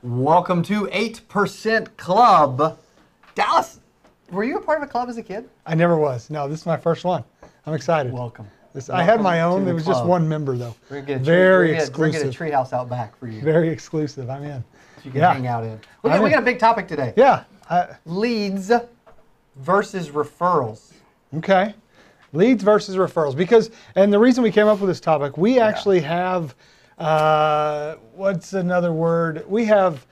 Welcome to 8% Club. Dallas, were you a part of a club as a kid? I never was. No, this is my first one. I'm excited. Welcome. I had my own. There was just one member, though. Very exclusive. We're going to get a treehouse out back for you. Very exclusive. I'm in. So you can hang out in. We got a big topic today. Yeah. Leads versus referrals. Okay. Leads versus referrals. And the reason we came up with this topic, we actually have, what's another word? We have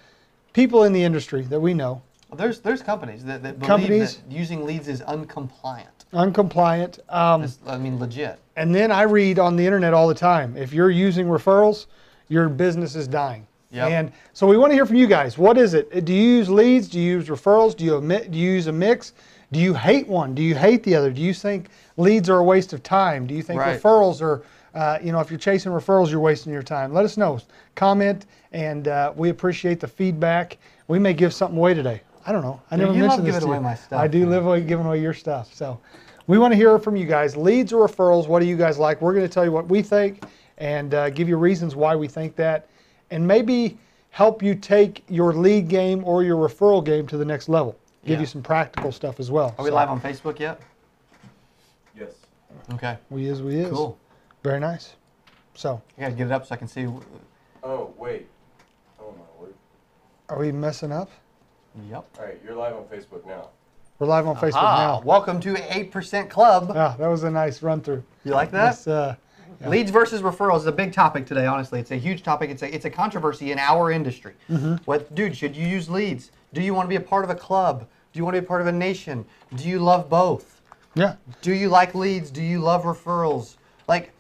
people in the industry that we know. Well, there's companies that believe that using leads is uncompliant. Uncompliant. I mean, legit. And then I read on the internet all the time, if you're using referrals, your business is dying. Yep. And so we want to hear from you guys. What is it? Do you use leads? Do you use referrals? Do you use a mix? Do you hate one? Do you hate the other? Do you think leads are a waste of time? Do you think referrals are, if you're chasing referrals, you're wasting your time? Let us know. Comment, and we appreciate the feedback. We may give something away today. I don't know. I never mentioned this to you. You love giving away my stuff. I do live giving away your stuff. So we want to hear from you guys. Leads or referrals, what do you guys like? We're going to tell you what we think and give you reasons why we think that, and maybe help you take your lead game or your referral game to the next level. Give you some practical stuff as well. Are we live on Facebook yet? Yes. Okay. We is. Cool. Very nice. So. I gotta get it up so I can see. Oh, wait. Oh, my word. Are we messing up? Yep. All right, you're live on Facebook now. We're live on Facebook now. Welcome to 8% Club. Yeah, that was a nice run through. You like that? Yeah. Leads versus referrals is a big topic today, honestly. It's a huge topic. It's a controversy in our industry. Dude, should you use leads? Do you want to be a part of a club? Do you want to be a part of a nation? Do you love both? Yeah. Do you like leads? Do you love referrals? Like,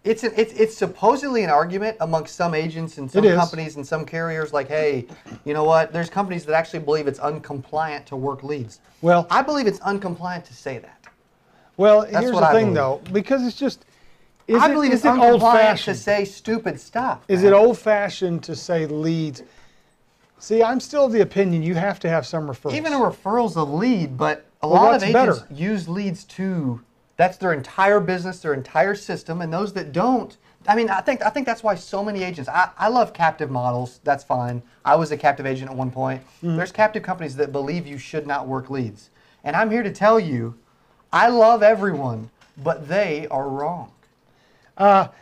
it's supposedly an argument amongst some agents and some companies and some carriers. Like, hey, you know what? There's companies that actually believe it's uncompliant to work leads. Well, I believe it's uncompliant to say that. Well, here's the thing, though, because it's just. I believe it's uncompliant to say stupid stuff. Is it old-fashioned to say leads? See, I'm still of the opinion you have to have some referrals. Even a referral's a lead, but a lot of agents use leads too. That's their entire business, their entire system, and those that don't, I mean, I think that's why so many agents, I love captive models, that's fine. I was a captive agent at one point. There's captive companies that believe you should not work leads. And I'm here to tell you, I love everyone, but they are wrong. But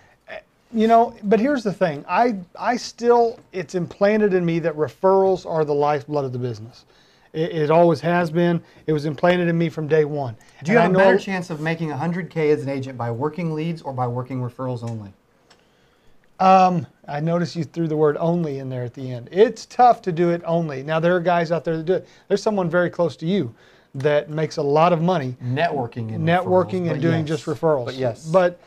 here's the thing. I still, it's implanted in me that referrals are the lifeblood of the business. It always has been. It was implanted in me from day one. Do you have a better chance of making $100K as an agent by working leads or by working referrals only? I noticed you threw the word only in there at the end. It's tough to do it only. Now, there are guys out there that do it. There's someone very close to you that makes a lot of money. Networking and doing just referrals. But yes. But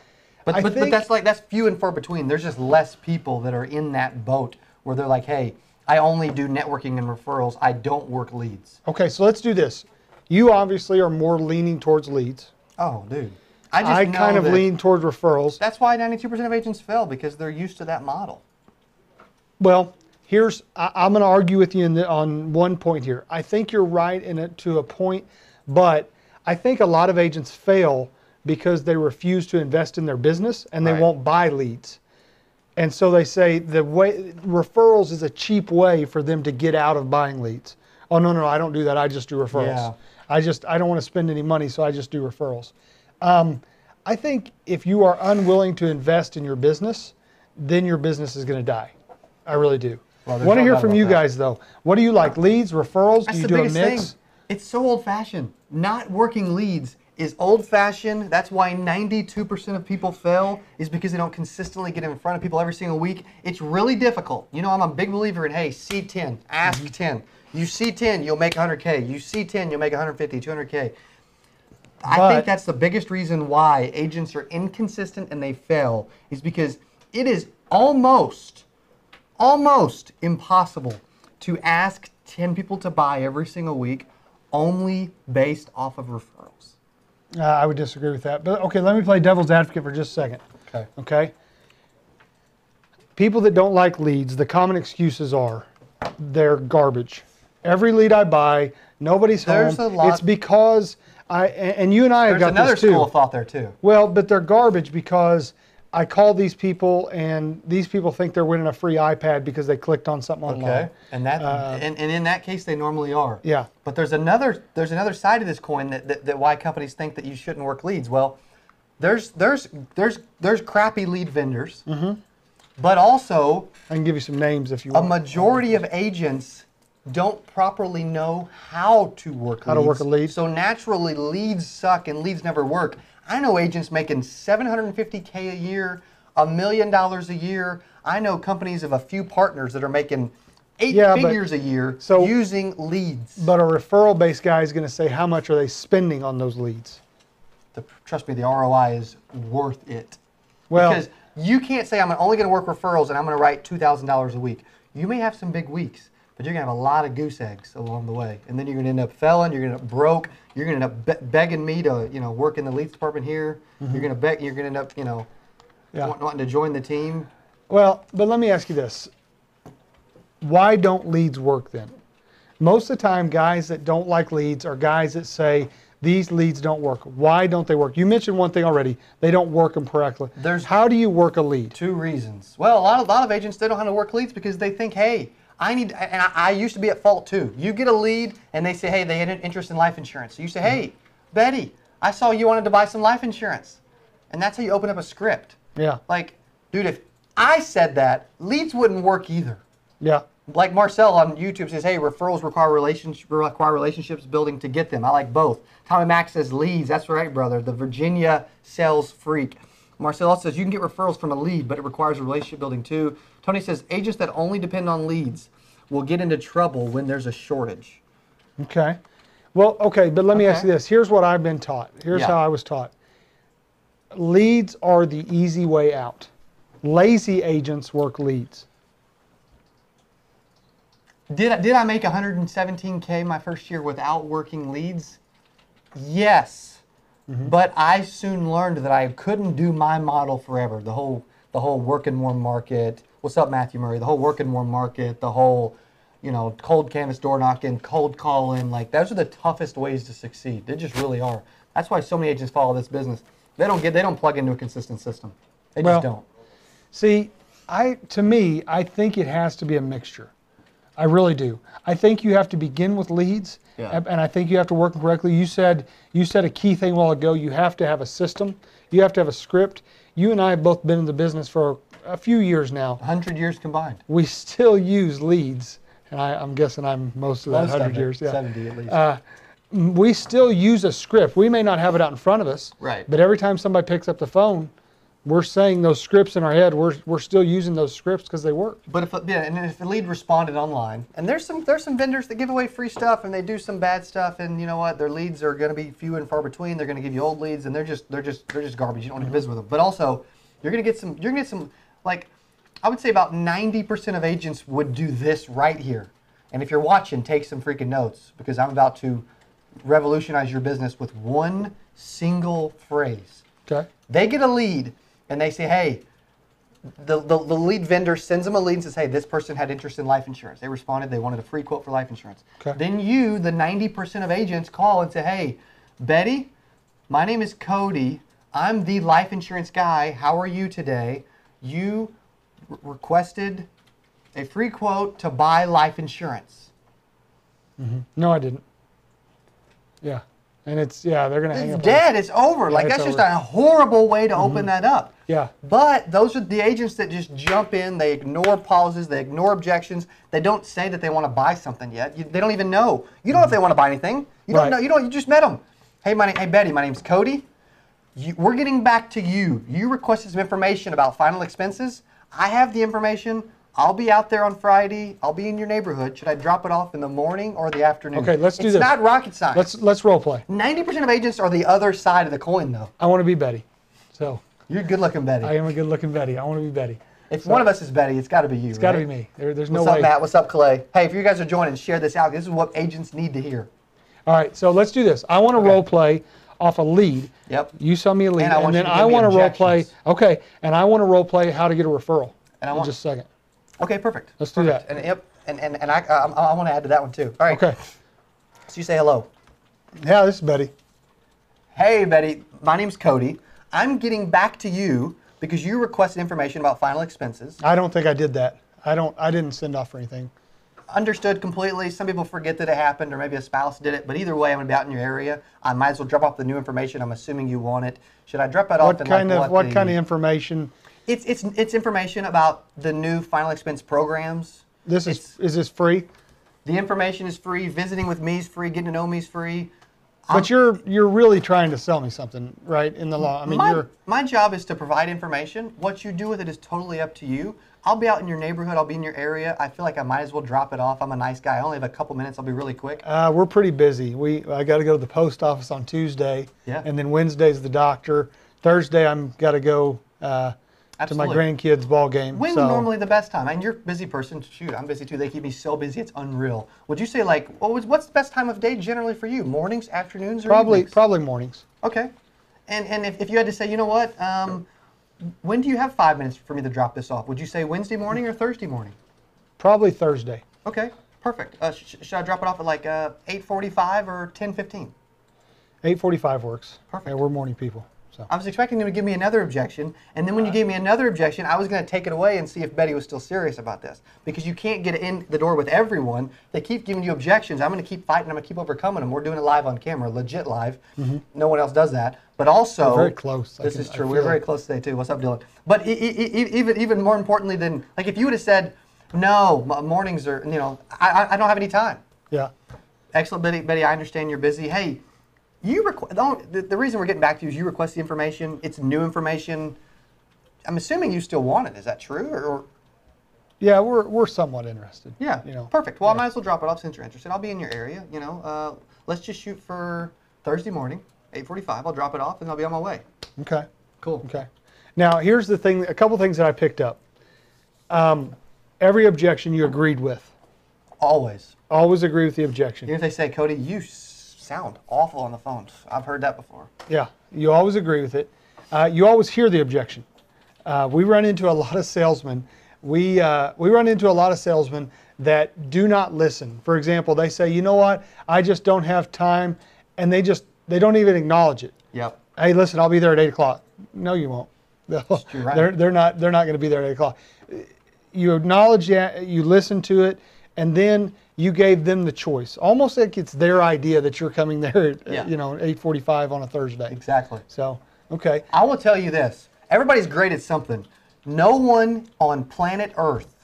that's few and far between. There's just less people that are in that boat where they're like, hey, I only do networking and referrals. I don't work leads. Okay, so let's do this. You obviously are more leaning towards leads. Oh, dude. I kind of lean towards referrals. That's why 92% of agents fail, because they're used to that model. Well, I'm going to argue with you on one point here. I think you're right to a point, but I think a lot of agents fail because they refuse to invest in their business and they won't buy leads. And so they say referrals is a cheap way for them to get out of buying leads. Oh, no, I don't do that. I just do referrals. Yeah. I don't want to spend any money, so I just do referrals. I think if you are unwilling to invest in your business, then your business is going to die. I really do. Well, I want to hear from you guys, though. What do you like? Leads, referrals? Do you do a mix? It's so old-fashioned. Not working leads is old-fashioned. That's why 92% of people fail, is because they don't consistently get in front of people every single week. It's really difficult. You know, I'm a big believer in, hey, see 10, ask 10. You see 10, you'll make 100K. You see 10, you'll make 150, 200K. I think that's the biggest reason why agents are inconsistent and they fail, is because it is almost impossible to ask 10 people to buy every single week only based off of referrals. I would disagree with that. But okay, let me play devil's advocate for just a second. Okay. People that don't like leads, the common excuses are they're garbage. Every lead I buy, nobody's home. It's because and you and I have got this too. There's another school of thought there too. Well, but they're garbage because I call these people, and these people think they're winning a free iPad because they clicked on something online. Okay, and that and in that case they normally are. Yeah. But there's another side of this coin that why companies think that you shouldn't work leads. Well, there's crappy lead vendors, but also I can give you some names if you a want. majority of agents don't properly know how to work How to work a lead. So naturally leads suck and leads never work. I know agents making $750K a year, $1 million a year. I know companies of a few partners that are making eight figures a year using leads. But a referral-based guy is going to say, how much are they spending on those leads? Trust me, the ROI is worth it. Well, because you can't say, I'm only going to work referrals and I'm going to write $2,000 a week. You may have some big weeks, but you're going to have a lot of goose eggs along the way. And then you're going to end up failing, you're going to end up broke, you're going to end up begging me to, work in the leads department here. You're going to end up, wanting to join the team. Well, but let me ask you this. Why don't leads work then? Most of the time, guys that don't like leads are guys that say, these leads don't work. Why don't they work? You mentioned one thing already. They don't work them correctly. How do you work a lead? 2 reasons. Well, a lot of agents, they don't know how to work leads because they think, hey, and I used to be at fault too. You get a lead and they say, hey, they had an interest in life insurance. So you say, hey, Betty, I saw you wanted to buy some life insurance. And that's how you open up a script. Yeah. Like, dude, if I said that, leads wouldn't work either. Yeah. Like Marcel on YouTube says, hey, referrals require relationships building to get them. I like both. Tommy Mack says leads. That's right, brother. The Virginia sales freak. Marcel also says you can get referrals from a lead, but it requires a relationship building too. Tony says agents that only depend on leads will get into trouble when there's a shortage. Okay. Well, okay, but let me ask you this. Here's what I've been taught. Here's how I was taught. Leads are the easy way out. Lazy agents work leads. Did I make 117K my first year without working leads? Yes. But I soon learned that I couldn't do my model forever. The whole work and warm market. What's up, Matthew Murray? The whole work and warm market, the whole, cold canvas door knocking, cold calling, like those are the toughest ways to succeed. They just really are. That's why so many agents follow this business. They don't plug into a consistent system. They just don't. See, to me, I think it has to be a mixture. I really do. I think you have to begin with leads, and I think you have to work them correctly. You said a key thing a while ago. You have to have a system. You have to have a script. You and I have both been in the business for a few years now. 100 years combined. We still use leads, and I'm guessing I'm most of that 100 years. Yeah. 70 at least. We still use a script. We may not have it out in front of us, right? But every time somebody picks up the phone, we're saying those scripts in our head. We're still using those scripts because they work. But if the lead responded online, and there's some vendors that give away free stuff and they do some bad stuff, and you know what, their leads are going to be few and far between. They're going to give you old leads, and they're just garbage. You don't want to visit with them. But also, you're going to get some like I would say about 90% of agents would do this right here. And if you're watching, take some freaking notes because I'm about to revolutionize your business with one single phrase. Okay. They get a lead. And they say, hey, the lead vendor sends them a lead and says, hey, this person had interest in life insurance. They responded, they wanted a free quote for life insurance. Okay. Then you, the 90% of agents, call and say, hey, Betty, my name is Cody. I'm the life insurance guy. How are you today? You requested a free quote to buy life insurance. No, I didn't. Yeah. And they're going to hang up. It's dead. It's over. Like, that's just a horrible way to open that up. Yeah. But those are the agents that just jump in. They ignore pauses. They ignore objections. They don't say that they want to buy something yet. They don't even know. You don't know if they want to buy anything. You don't know. You just met them. Hey, Betty, my name's Cody. We're getting back to you. You requested some information about final expenses. I have the information. I'll be out there on Friday. I'll be in your neighborhood. Should I drop it off in the morning or the afternoon? Okay, let's do this. It's not rocket science. Let's role play. 90% of agents are the other side of the coin, though. I want to be Betty. So you're a good-looking Betty. I am a good-looking Betty. I want to be Betty. If one of us is Betty, it's got to be you. It's got to be me. There's no way. What's up, Matt? What's up, Clay? Hey, if you guys are joining, share this out. This is what agents need to hear. All right, so let's do this. I want to role play off a lead. Yep. You sell me a lead, and then I want to role play. Okay, and I want to role play how to get a referral. And I want just a second. Okay, perfect. Let's do that. And I want to add to that one too. All right. Okay. So you say hello. Yeah, this is Betty. Hey, Betty. My name's Cody. I'm getting back to you because you requested information about final expenses. I don't think I did that. I didn't send off for anything. Understood completely. Some people forget that it happened, or maybe a spouse did it. But either way, I'm going to be out in your area. I might as well drop off the new information. I'm assuming you want it. Should I drop it off? What kind of information? It's information about the new final expense programs. Is this free? The information is free. Visiting with me is free. Getting to know me is free. But you're really trying to sell me something, right? In the law, I mean, my job is to provide information. What you do with it is totally up to you. I'll be out in your neighborhood. I'll be in your area. I feel like I might as well drop it off. I'm a nice guy. I only have a couple minutes. I'll be really quick. We're pretty busy. I got to go to the post office on Tuesday, and then Wednesday's the doctor. Thursday I'm got to go to my grandkids' ball game. When's normally the best time? I mean, you're a busy person. Shoot, I'm busy too. They keep me so busy, it's unreal. Would you say, like, what's the best time of day generally for you? Mornings, afternoons, or evenings? Probably mornings. Okay. And if you had to say, you know what, when do you have 5 minutes for me to drop this off? Would you say Wednesday morning or Thursday morning? Probably Thursday. Okay, perfect. Should I drop it off at like 8:45 or 10:15? 8:45 works. Perfect. Yeah, we're morning people. So. I was expecting you to give me another objection, and then when you gave me another objection, I was going to take it away and see if Betty was still serious about this. Because you can't get in the door with everyone. They keep giving you objections. I'm going to keep fighting. I'm going to keep overcoming them. We're doing it live on camera, legit live. No one else does that. But also, we're very close. This is true. We're very close today too. What's up, Dylan? But even more importantly than, like, if you would have said, no, mornings are, you know, I don't have any time. Yeah. Excellent, Betty. I understand you're busy. Hey. The reason we're getting back to you is you request the information. It's new information. I'm assuming you still want it. Is that true? Or yeah, we're somewhat interested. Yeah. You know. Perfect. Well, I might as well drop it off since you're interested. I'll be in your area. You know, let's just shoot for Thursday morning, 8:45. I'll drop it off and I'll be on my way. Okay. Cool. Okay. Now here's the thing. A couple things that I picked up. Every objection you agreed with. Always. Always agree with the objection. Even if they say, Cody, you sound awful on the phone. I've heard that before. Yeah, you always agree with it. You always hear the objection. We run into a lot of salesmen. We run into a lot of salesmen that do not listen. For example, they say, you know what, I just don't have time, and they don't even acknowledge it. Yep. Hey, listen, I'll be there at 8 o'clock. No, you won't. You're right. They're not going to be there at 8 o'clock. You acknowledge that, you listen to it, and then you gave them the choice. Almost like it's their idea that you're coming there at, you know, 8:45 on a Thursday. Exactly. So, okay. I will tell you this. Everybody's great at something. No one on planet Earth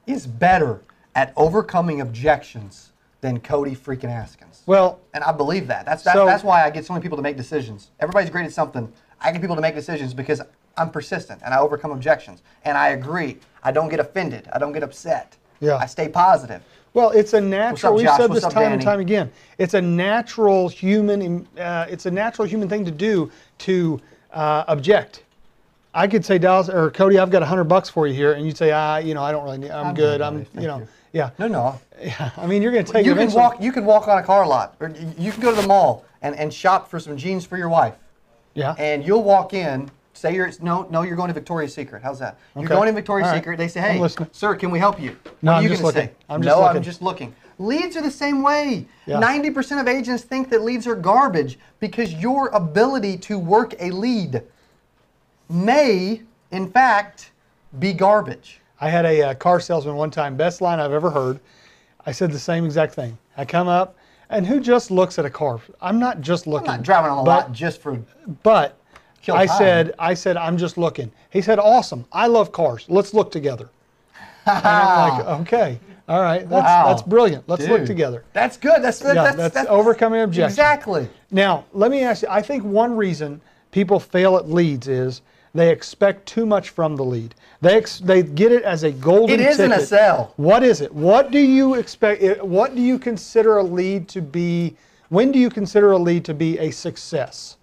is better at overcoming objections than Cody freaking Askins. Well, and I believe that. That's why I get so many people to make decisions. Everybody's great at something. I get people to make decisions because I'm persistent and I overcome objections. And I agree. I don't get offended. I don't get upset. Yeah. I stay positive. Well, it's a natural. We've said this time and time again. It's a natural human. It's a natural human thing to do to object. I could say, Dallas or Cody, I've got $100 for you here, and you'd say, you know, I don't really need. I'm good. You know, yeah. No. Yeah. I mean, you're going to take. You can walk on a car lot, or you can go to the mall and shop for some jeans for your wife. Yeah. And you'll walk in. Say you're you're going to Victoria's Secret. How's that? Okay. You're going to Victoria's Secret. They say, hey, sir, can we help you? No, what are I'm you just going to looking. say? I'm just looking. Leads are the same way. Yeah. 90% of agents think that leads are garbage because your ability to work a lead may, in fact, be garbage. I had a car salesman one time, best line I've ever heard. I said the same exact thing. I come up, and who just looks at a car? I'm not just looking. I'm not driving on the lot just for. But kill I time. said, I'm just looking. He said, awesome. I love cars. Let's look together. And I'm like, okay, all right, that's brilliant. Let's look together. That's good. That's overcoming objections. Exactly. Now, let me ask you. I think one reason people fail at leads is they expect too much from the lead. They get it as a golden ticket. It isn't a sell. What is it? What do you expect? What do you consider a lead to be? When do you consider a lead to be a success?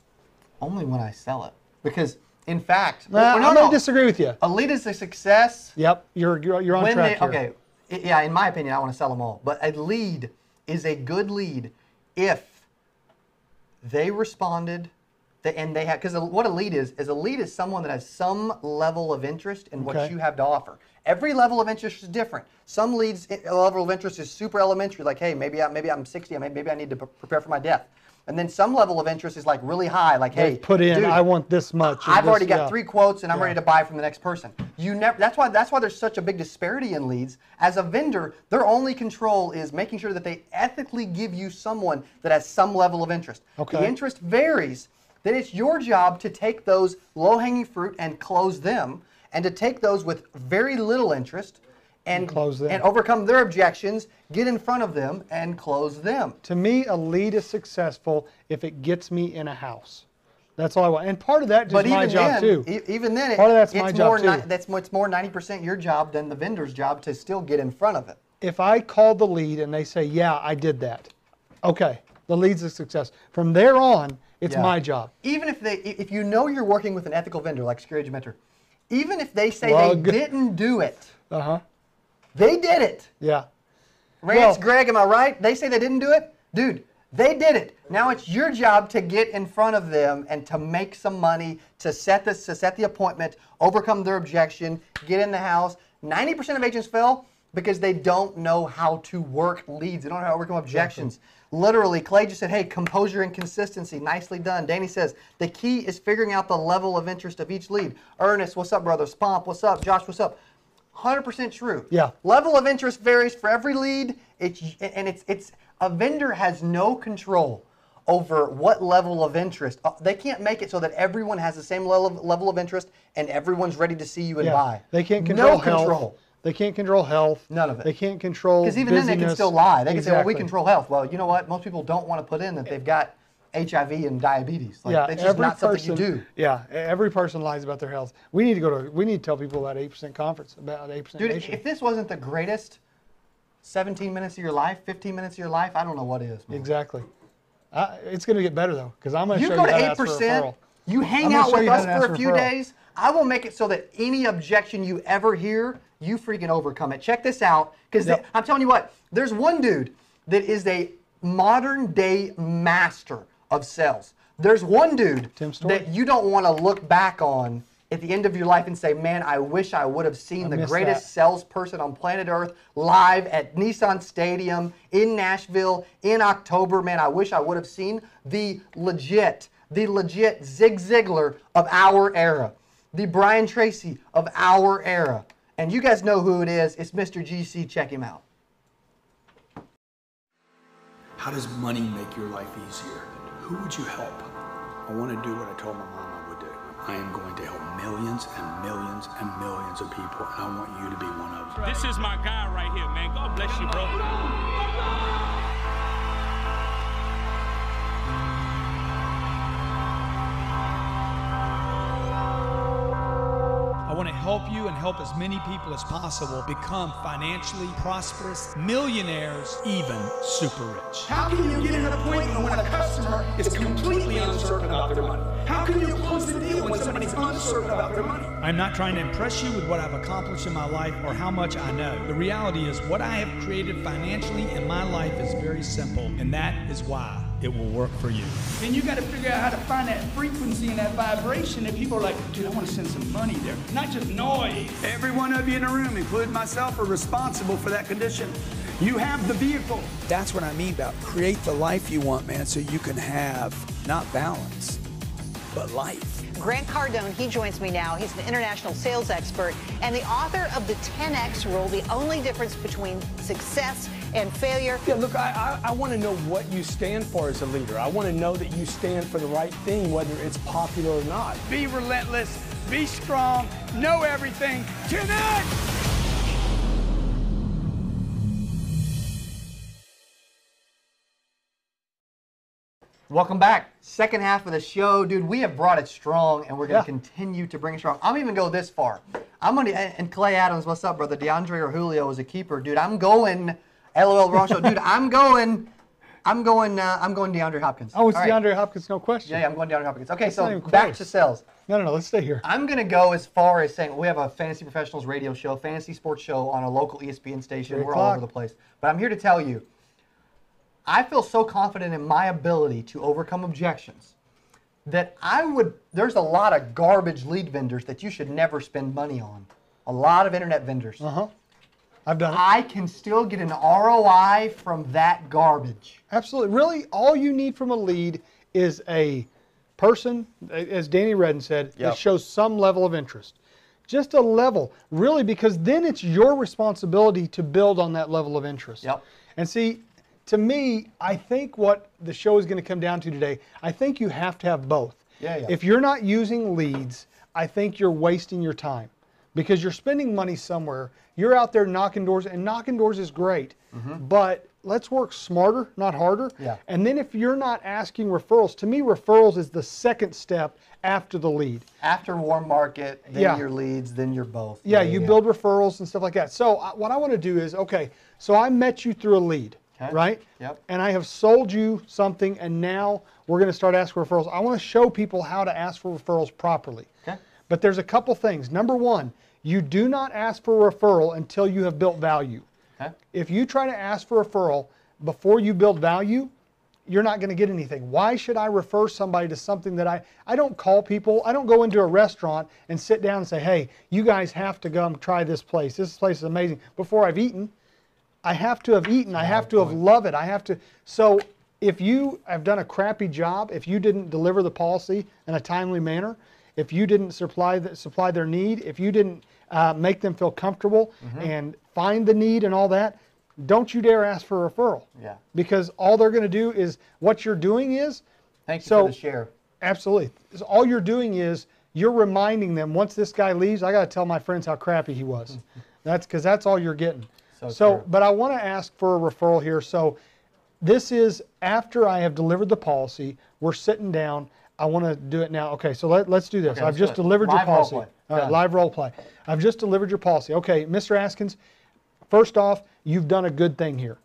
Only when I sell it. Because, in fact, I'm going to disagree with you. A lead is a success. Yep, you're on track here. Okay, yeah, in my opinion, I want to sell them all. But a lead is a good lead if they responded, and they had, because what a lead is someone that has some level of interest in what you have to offer. Every level of interest is different. Some leads level of interest is super elementary, like, hey, maybe I'm 60, maybe I need to prepare for my death. And then some level of interest is like really high, like, hey, put in, dude, I want this much. I've this, already got 3 quotes and I'm Yeah. ready to buy from the next person. You never. That's why there's such a big disparity in leads. As a vendor, their only control is making sure that they ethically give you someone that has some level of interest. Okay. The interest varies. Then it's your job to take those low-hanging fruit and close them, and to take those with very little interest and close them. and overcome their objections, get in front of them and close them. To me, a lead is successful if it gets me in a house. That's all I want. And part of that is my job too. Even then, part of that's my job too. It's more 90% your job than the vendor's job to still get in front of it. If I call the lead and they say, yeah, I did that, okay, the lead's a success. From there on, it's my job. Even if you know you're working with an ethical vendor like Security Mentor, even if they say they didn't do it, they did it. Yeah. Rance, Greg, am I right? They say they didn't do it? Dude, they did it. Now it's your job to get in front of them and to make some money, to set the appointment, overcome their objection, get in the house. 90% of agents fail because they don't know how to work leads. They don't know how to overcome objections. Literally, Clay just said, hey, composure and consistency. Nicely done. Danny says, the key is figuring out the level of interest of each lead. Ernest, what's up, brother? Spomp, what's up? Josh, what's up? 100% true. Yeah. Level of interest varies for every lead. It's a vendor has no control over what level of interest. They can't make it so that everyone has the same level of interest and everyone's ready to see you and buy. They can't control no health. control. They can't control health. None of it. They can't control Because even then they can still lie. They can say, well, we control health. Well, you know what? Most people don't want to put in that they've got HIV and diabetes. Like, it's just not something you do. Yeah, every person lies about their health. We need to tell people about 8% conference, about 8% Dude, nation. if this wasn't the greatest 17 minutes of your life, 15 minutes of your life, I don't know what is, man. Exactly. It's going to get better, though, because I'm going to show You you go how to to ask for a 8%, referral. you hang I'm gonna out show with you how us to ask for for a few referral. days. I will make it so that any objection you ever hear, you freaking overcome it. Check this out, because I'm telling you what, there's one dude that is a modern day master of sales. There's one dude that you don't want to look back on at the end of your life and say, man, I wish I would have seen the greatest salesperson on planet Earth live at Nissan Stadium in Nashville in October. Man, I wish I would have seen the legit Zig Ziglar of our era, the Brian Tracy of our era. And you guys know who it is. It's Mr. GC. Check him out. How does money make your life easier? Who would you help? I want to do what I told my mom I would do. I am going to help millions and millions and millions of people, and I want you to be one of them. This is my guy right here, man. God bless you, bro. I want to help you and help as many people as possible become financially prosperous, millionaires, even super rich. How can you get an appointment when a customer is completely uncertain about their money? How can you close the deal when somebody's uncertain about their money? I'm not trying to impress you with what I've accomplished in my life or how much I know. The reality is what I have created financially in my life is very simple, and that is why it will work for you. Then you got to figure out how to find that frequency and that vibration that people are like, dude, I want to send some money there. Not just noise. Every one of you in the room, including myself, are responsible for that condition. You have the vehicle. That's what I mean about create the life you want, man, so you can have not balance, but life. Grant Cardone, he joins me now. He's an international sales expert and the author of the 10X Rule, the only difference between success and failure. Yeah, look, I want to know what you stand for as a leader. I want to know that you stand for the right thing, whether it's popular or not. Be relentless, be strong, know everything. 10X! Welcome back. Second half of the show. Dude, we have brought it strong, and we're going to continue to bring it strong. I'm even go this far. I'm going to, and Clay Adams, what's up, brother? DeAndre or Julio is a keeper. Dude, I'm going, LOL wrong show. Dude, I'm going DeAndre Hopkins. Oh, it's DeAndre Hopkins, no question. Yeah, I'm going DeAndre Hopkins. Okay, That's so not even back close. to sales. No, let's stay here. I'm going to go as far as saying we have a Fantasy Professionals radio show, fantasy sports show on a local ESPN station. 3 We're all over the place. But I'm here to tell you, I feel so confident in my ability to overcome objections that there's a lot of garbage lead vendors that you should never spend money on. A lot of internet vendors. I've done it. I can still get an ROI from that garbage. Absolutely. Really, all you need from a lead is a person, as Danny Redden said, that shows some level of interest. Just a level, really, because then it's your responsibility to build on that level of interest. Yep. And see, to me, I think what the show is going to come down to today, I think you have to have both. Yeah. If you're not using leads, I think you're wasting your time because you're spending money somewhere. You're out there knocking doors, and knocking doors is great, but let's work smarter, not harder. Yeah. And then if you're not asking referrals, to me, referrals is the second step after the lead. After warm market, then your leads, then you're both. Yeah, you build referrals and stuff like that. So what I want to do is, okay, so I met you through a lead, right? Yep. And I have sold you something, and now we're going to start asking for referrals. I want to show people how to ask for referrals properly. Okay. But there's a couple things. Number one, you do not ask for a referral until you have built value. Okay. If you try to ask for a referral before you build value, you're not going to get anything. Why should I refer somebody to something that I don't call people? I don't go into a restaurant and sit down and say, hey, you guys have to come try this place. This place is amazing. Before I've eaten, I have to have eaten. I have to have loved it. I have to. So if you have done a crappy job, if you didn't deliver the policy in a timely manner, if you didn't supply their need, if you didn't make them feel comfortable and find the need and all that, don't you dare ask for a referral. Yeah. Because all they're going to do is, what you're doing is. Thank you for the share. Absolutely. So all you're doing is you're reminding them, once this guy leaves, I got to tell my friends how crappy he was. That's because that's all you're getting. So but I want to ask for a referral here. So this is after I have delivered the policy. We're sitting down. I want to do it now. Okay, so let's do this. Okay, I've just delivered your policy. Role play. All right, live role play. I've just delivered your policy. Okay, Mr. Askins, first off, you've done a good thing here.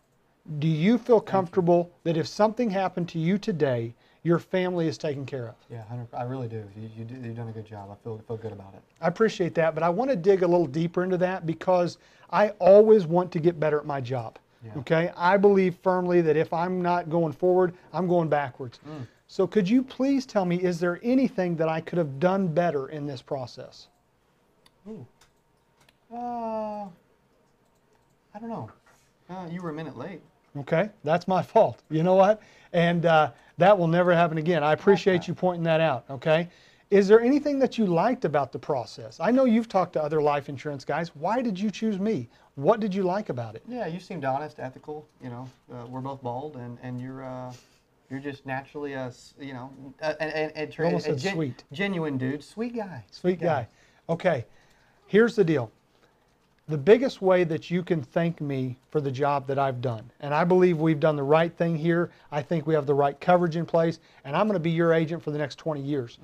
Do you feel comfortable that if something happened to you today, your family is taken care of? Yeah, I really do. You've done a good job. I feel good about it. I appreciate that, but I want to dig a little deeper into that because I always want to get better at my job. Yeah. Okay, I believe firmly that if I'm not going forward, I'm going backwards. So could you please tell me, is there anything that I could have done better in this process? Ooh. I don't know. You were a minute late. Okay, that's my fault. You know what? And that will never happen again. I appreciate you pointing that out, okay? Is there anything that you liked about the process? I know you've talked to other life insurance guys. Why did you choose me? What did you like about it? Yeah, you seemed honest, ethical. You know, we're both bald, and you're just naturally sweet, genuine dude, sweet guy. Sweet guy. Okay, here's the deal. The biggest way that you can thank me for the job that I've done, and I believe we've done the right thing here. I think we have the right coverage in place, and I'm going to be your agent for the next 20 years.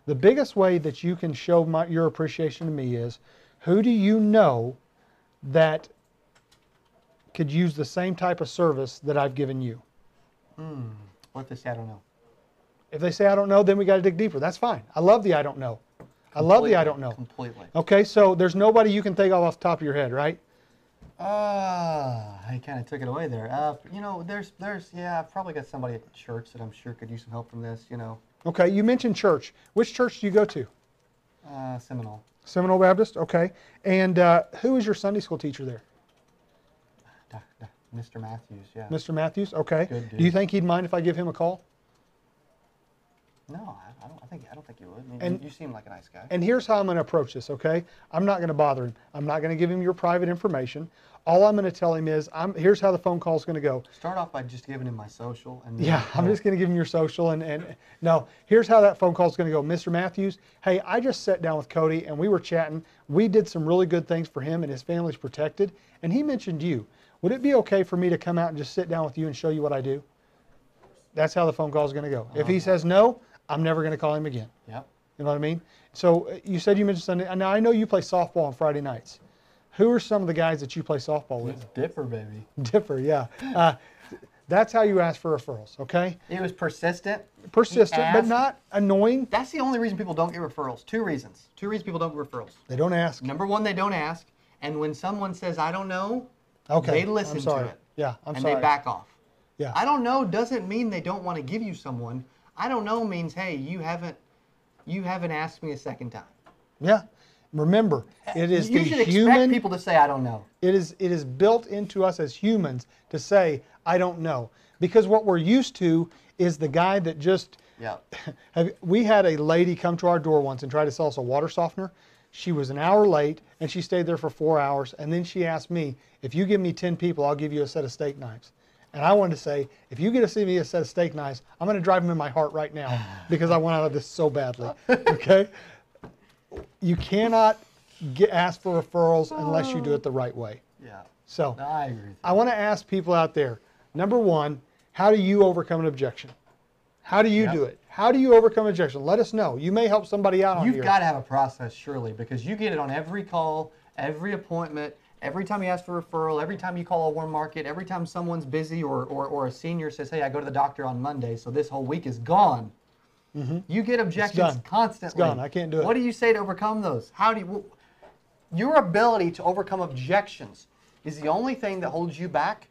The biggest way that you can show your appreciation to me is, who do you know that could use the same type of service that I've given you? What if they say I don't know? If they say I don't know, then we got to dig deeper. That's fine. I love the I don't know. I love the I don't know. Completely. Okay, so there's nobody you can think of off the top of your head, right? I kind of took it away there. You know, I've probably got somebody at church that I'm sure could use some help from this, you know. Okay, you mentioned church. Which church do you go to? Seminole. Seminole Baptist, okay. And who is your Sunday school teacher there? Mr. Matthews, yeah. Mr. Matthews, okay. Good dude. Do you think he'd mind if I give him a call? No, I don't think you would. I mean, you seem like a nice guy. And here's how I'm going to approach this, okay? I'm not going to bother him. I'm not going to give him your private information. All I'm going to tell him is, here's how the phone call is going to go. Start off by just giving him my social. And yeah, I'm just going to give him your social. And no, here's how that phone call is going to go. Mr. Matthews, hey, I just sat down with Cody and we were chatting. We did some really good things for him and his family's protected. And he mentioned you. Would it be okay for me to come out and just sit down with you and show you what I do? That's how the phone call is going to go. If he says no, I'm never going to call him again. Yep. You know what I mean? So you said you mentioned Sunday. Now I know you play softball on Friday nights. Who are some of the guys that you play softball with? It's Dipper, baby. Dipper, yeah. That's how you ask for referrals, okay? It was persistent. Persistent, but not annoying. That's the only reason people don't get referrals. Two reasons people don't get referrals. They don't ask. Number one, they don't ask. And when someone says, I don't know, okay, they listen to it. Yeah, I'm and sorry. they back off. Yeah. I don't know doesn't mean they don't want to give you someone. I don't know means, hey, you haven't asked me a second time. Yeah. Remember, it is You the should expect human. people to say, I don't know. It is built into us as humans to say, I don't know. Because what we're used to is the guy that just, Yeah. we had a lady come to our door once and try to sell us a water softener. She was an hour late and she stayed there for 4 hours. And then she asked me, if you give me 10 people, I'll give you a set of steak knives. And I wanted to say, if you get to see me a set of steak knives, I'm going to drive them in my heart right now because I want out of this so badly. Okay? You cannot ask for referrals unless you do it the right way. Yeah. So No, I agree with you. I want to ask people out there, number one, how do you overcome an objection? How do you do it? How do you overcome objection? Let us know. You may help somebody out on here. You've got to have a process, surely, because you get it on every call, every appointment, every time you ask for a referral, every time you call a warm market, every time someone's busy or a senior says, hey, I go to the doctor on Monday, so this whole week is gone. You get objections constantly. It's gone. I can't do it. What do you say to overcome those? How do you... Your ability to overcome objections is the only thing that holds you back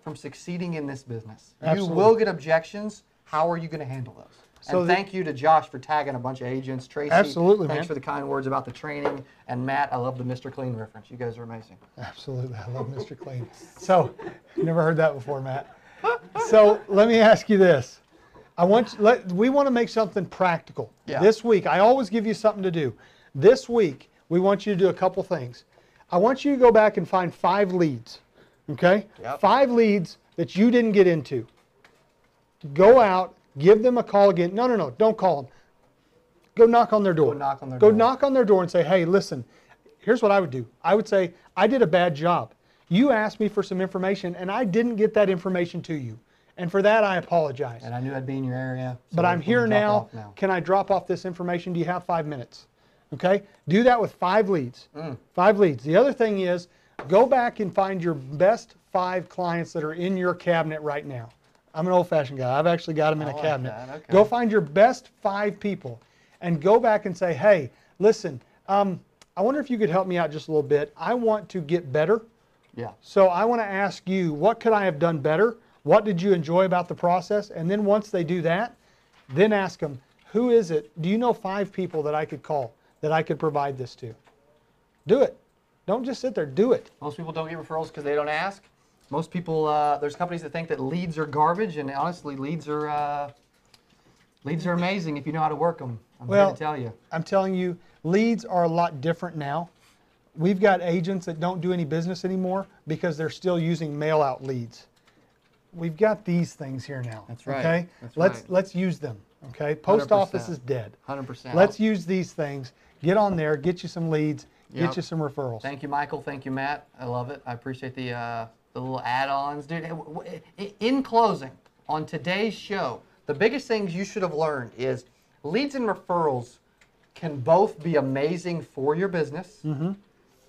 from succeeding in this business. Absolutely. You will get objections. How are you going to handle those? So and thank you to Josh for tagging a bunch of agents. Tracy, Absolutely, thanks man. for the kind words about the training. And Matt, I love the Mr. Clean reference. You guys are amazing. Absolutely. I love Mr. Clean. So, never heard that before, Matt. So, let me ask you this. We want to make something practical. Yeah. This week, I always give you something to do. This week, we want you to do a couple things. I want you to go back and find 5 leads, okay? Yep. 5 leads that you didn't get into. Go out, give them a call again. No, don't call them. Go knock on their door. Go knock on their Go door. knock on their door and say, hey, listen, here's what I would do. I would say, I did a bad job. You asked me for some information, and I didn't get that information to you. And for that, I apologize. And I knew I'd be in your area. So But I'm we'll here drop now. off Can I drop off this information? Do you have 5 minutes? Okay? Do that with 5 leads. 5 leads. The other thing is, go back and find your best 5 clients that are in your cabinet right now. I'm an old-fashioned guy. I've actually got them in a like cabinet. that. Okay. Go find your best 5 people and go back and say, hey, listen, I wonder if you could help me out just a little bit. I want to get better. Yeah. So I want to ask you, what could I have done better? What did you enjoy about the process? And then once they do that, then ask them, who is it? Do you know 5 people that I could call, that I could provide this to? Do it. Don't just sit there. Do it. Most people don't get referrals because they don't ask. Most people, there's companies that think that leads are garbage, and honestly, leads are amazing if you know how to work them. I'm here to tell you. I'm telling you, leads are a lot different now. We've got agents that don't do any business anymore because they're still using mail-out leads. We've got these things here now. That's right. Okay? That's Let's use them. Okay? Post 100%. office is dead. 100%. Let's use these things. Get on there, get you some leads, Yep. get you some referrals. Thank you, Michael. Thank you, Matt. I love it. I appreciate the little add-ons. Dude, in closing, on today's show, the biggest things you should have learned is leads and referrals can both be amazing for your business.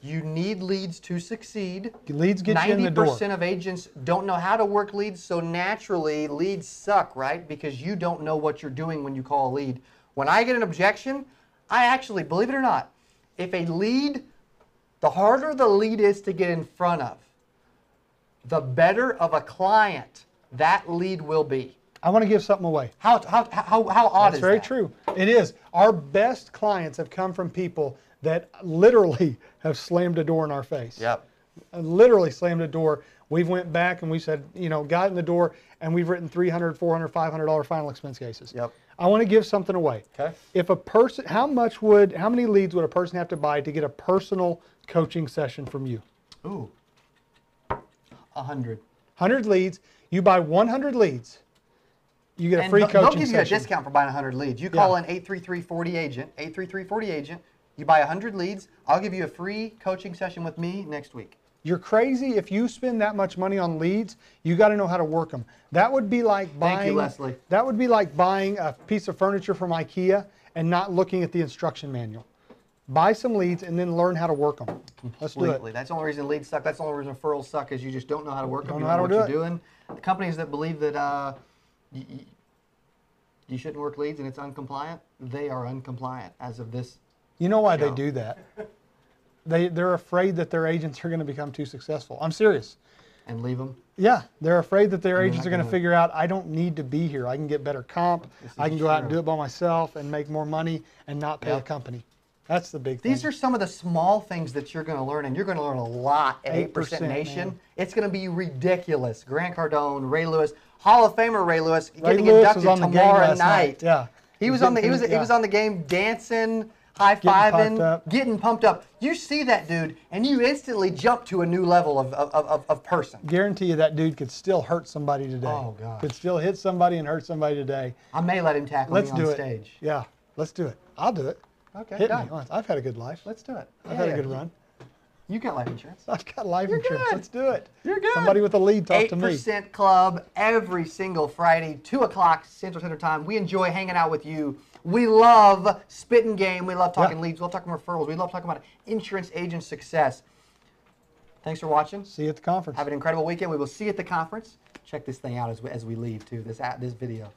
You need leads to succeed. Leads get you in the door. 90% of agents don't know how to work leads, so naturally leads suck, right? Because you don't know what you're doing when you call a lead. When I get an objection, I actually, believe it or not, if a lead, the harder the lead is to get in front of, the better of a client that lead will be. I want to give something away. How odd That's is very that? true. It is. Our best clients have come from people that literally have slammed a door in our face. Yep. Literally slammed a door. We've went back and we said, got in the door, and we've written $300, $400, $500 final expense cases. Yep. I want to give something away. Okay. If a person, how many leads would a person have to buy to get a personal coaching session from you? Ooh. 100. 100 leads. You buy 100 leads. You get a And free they'll coaching give you a session. discount for buying 100 leads. You call in 833-40-AGENT, 833-40-AGENT. You buy 100 leads. I'll give you a free coaching session with me next week. You're crazy if you spend that much money on leads. You got to know how to work them. That would be like buying. Thank you, Leslie. That would be like buying a piece of furniture from IKEA and not looking at the instruction manual. Buy some leads and then learn how to work them. Let's do Completely. it. That's the only reason leads suck. That's the only reason referrals suck is you just don't know how to work them. Don't You know how don't to know what do you're doing. The companies that believe that you shouldn't work leads and it's uncompliant, they are uncompliant as of this. You know why show. they do that? They're afraid that their agents are going to become too successful. I'm serious. And leave them. Yeah, they're afraid that their And agents are going to figure out, I don't need to be here. I can get better comp. I can go out and do it by myself and make more money and not pay a company. That's the big thing. These are some of the small things that you're going to learn, and you're going to learn a lot at 8% Nation. man. It's going to be ridiculous. Grant Cardone, Ray Lewis, Hall of Famer Ray Lewis, getting Lewis was inducted on the game tomorrow last night. Yeah. He was on the he was on the game dancing, high-fiving, getting pumped up. You see that dude, and you instantly jump to a new level of person. Guarantee you that dude could still hurt somebody today. Oh, gosh. Could still hit somebody and hurt somebody today. I may let him tackle me on stage. Yeah, let's do it. I'll do it. Okay, Hit done. me once. I've had a good life. Let's do it. I've had a good run. You got life insurance. I've got life You're insurance. good. Let's do it. You're good. Somebody with a lead talk to me. 8% Club every single Friday, 2 o'clock Central Standard Time. We enjoy hanging out with you. We love spitting game. We love talking leads. We love talking referrals. We love talking about insurance agent success. Thanks for watching. See you at the conference. Have an incredible weekend. We will see you at the conference. Check this thing out as we leave, too, this video.